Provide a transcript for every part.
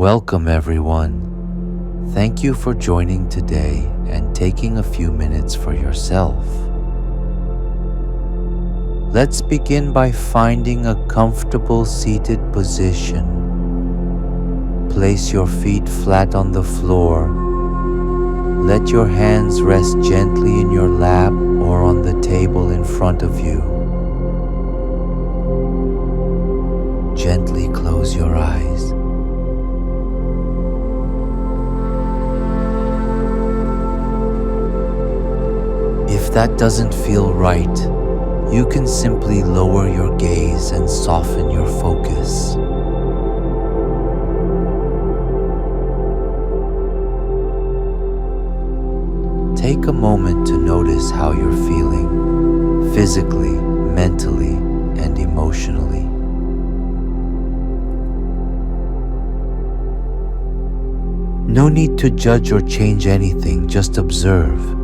Welcome everyone. Thank you for joining today and taking a few minutes for yourself. Let's begin by finding a comfortable seated position. Place your feet flat on the floor. Let your hands rest gently in your lap or on the table in front of you. Gently close your eyes. If that doesn't feel right, you can simply lower your gaze and soften your focus. Take a moment to notice how you're feeling, physically, mentally, and emotionally. No need to judge or change anything, just observe.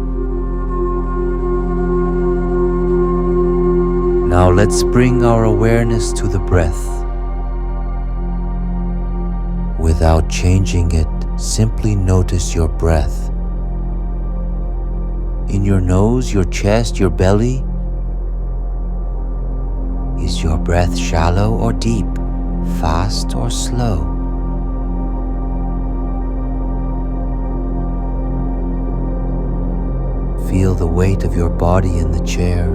Now let's bring our awareness to the breath. Without changing it, simply notice your breath. In your nose, your chest, your belly. Is your breath shallow or deep, fast or slow? Feel the weight of your body in the chair.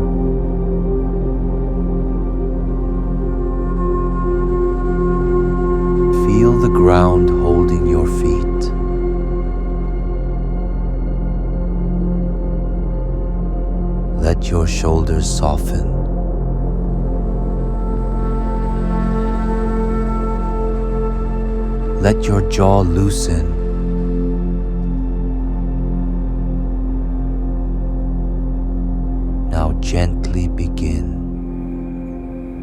Feel the ground holding your feet. Let your shoulders soften. Let your jaw loosen. Now gently begin.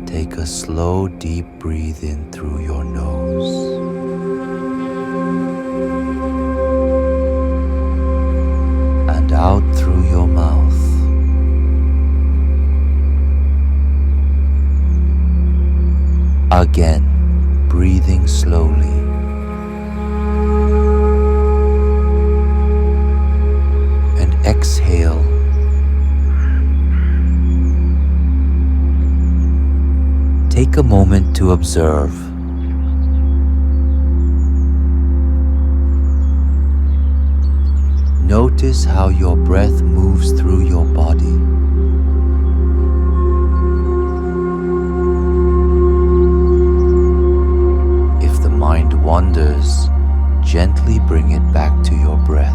Take a slow, deep breath in through your nose. And out through your mouth. Again, breathing slowly. And exhale. Take a moment to observe. Notice how your breath moves through your body. If the mind wanders, gently bring it back to your breath.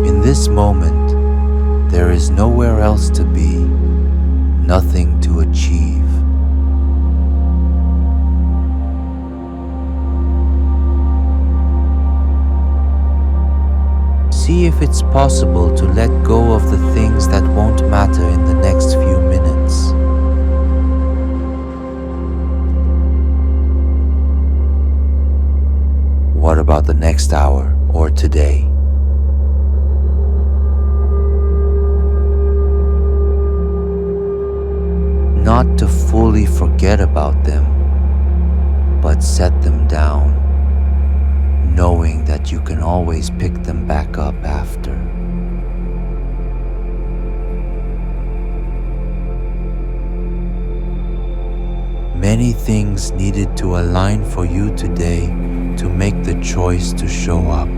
In this moment, there is nowhere else to be, nothing to achieve. See if it's possible to let go of the things that won't matter in the next few minutes. What about the next hour or today? Not to fully forget about them, but set them down, knowing that you can always pick them back up after. Many things needed to align for you today to make the choice to show up.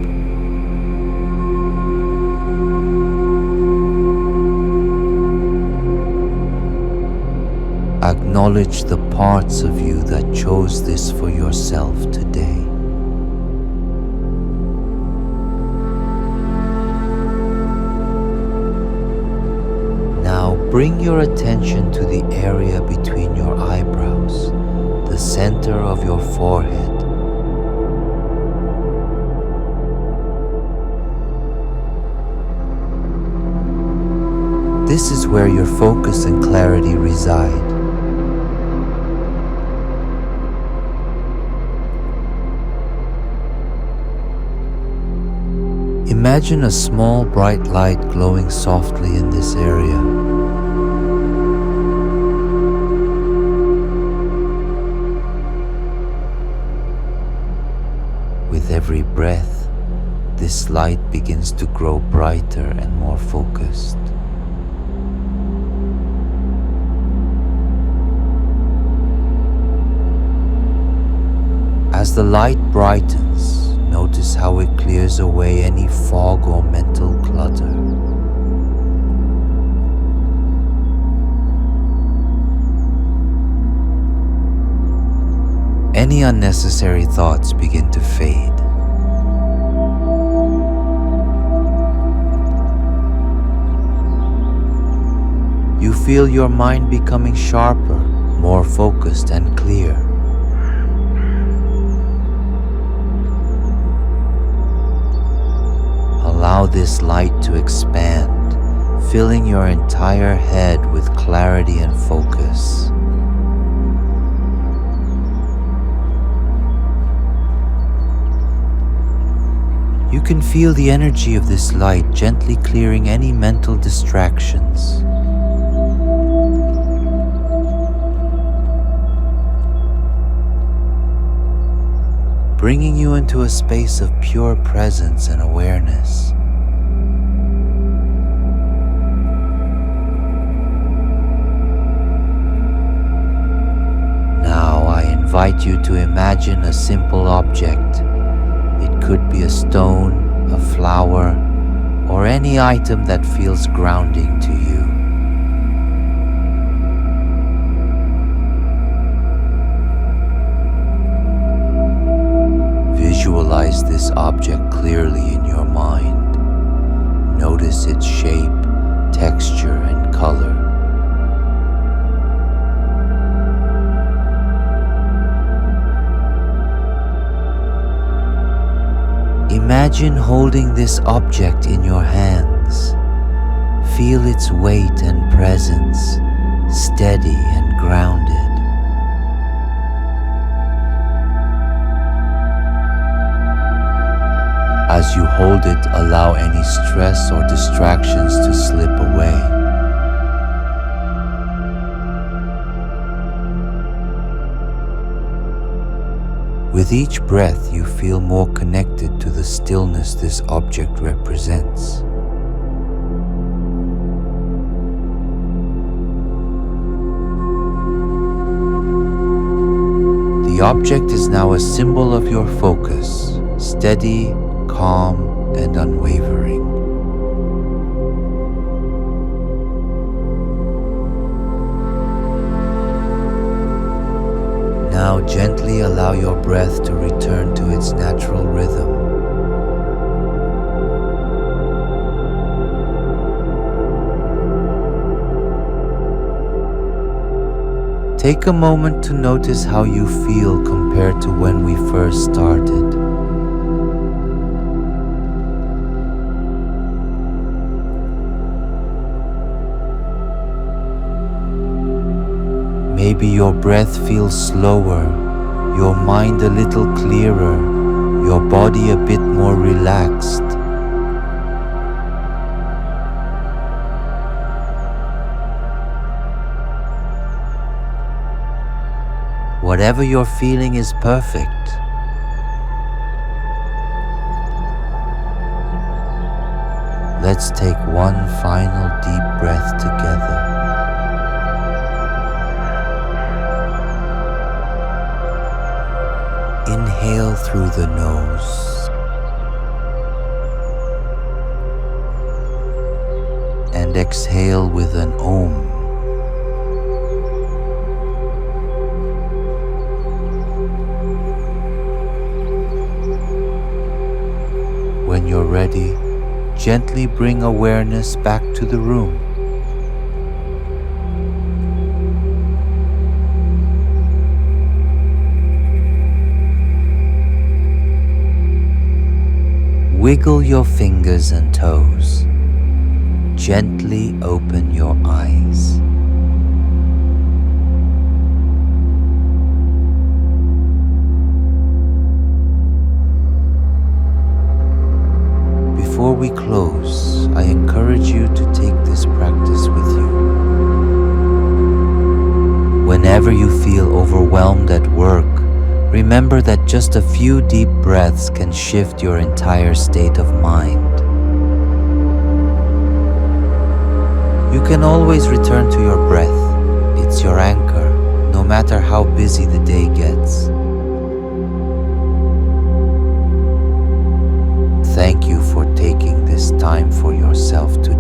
Acknowledge the parts of you that chose this for yourself today. Now bring your attention to the area between your eyebrows, the center of your forehead. This is where your focus and clarity reside. Imagine a small bright light glowing softly in this area. this light begins to grow brighter and more focused. As the light brightens, notice how it clears away any fog or mental clutter. Any unnecessary thoughts begin to fade. You feel your mind becoming sharper, more focused and clear. Allow this light to expand, filling your entire head with clarity and focus. You can feel the energy of this light gently clearing any mental distractions. Bringing you into a space of pure presence and awareness. Now I invite you to imagine a simple object. It could be a stone, a flower, or any item that feels grounding to you. Visualize this object clearly in your mind. Notice its shape, texture, and color. Imagine holding this object in your hands. Feel its weight and presence, steady and grounded. As you hold it, allow any stress or distractions to slip away. With each breath, you feel more connected to the stillness this object represents. The object is now a symbol of your focus, steady, calm, and unwavering. Now gently allow your breath to return to its natural rhythm. Take a moment to notice how you feel compared to when we first started. Maybe your breath feels slower, your mind a little clearer, your body a bit more relaxed. Whatever you're feeling is perfect. Let's take one final deep breath together. Inhale through the nose and exhale with an Om. When you're ready, gently bring awareness back to the room. Wiggle your fingers and toes. Gently open your eyes. Before we close, I encourage you to take this practice with you. Whenever you feel overwhelmed at work, Remember that just a few deep breaths can shift your entire state of mind. You can always return to your breath. It's your anchor, no matter how busy the day gets. Thank you for taking this time for yourself today.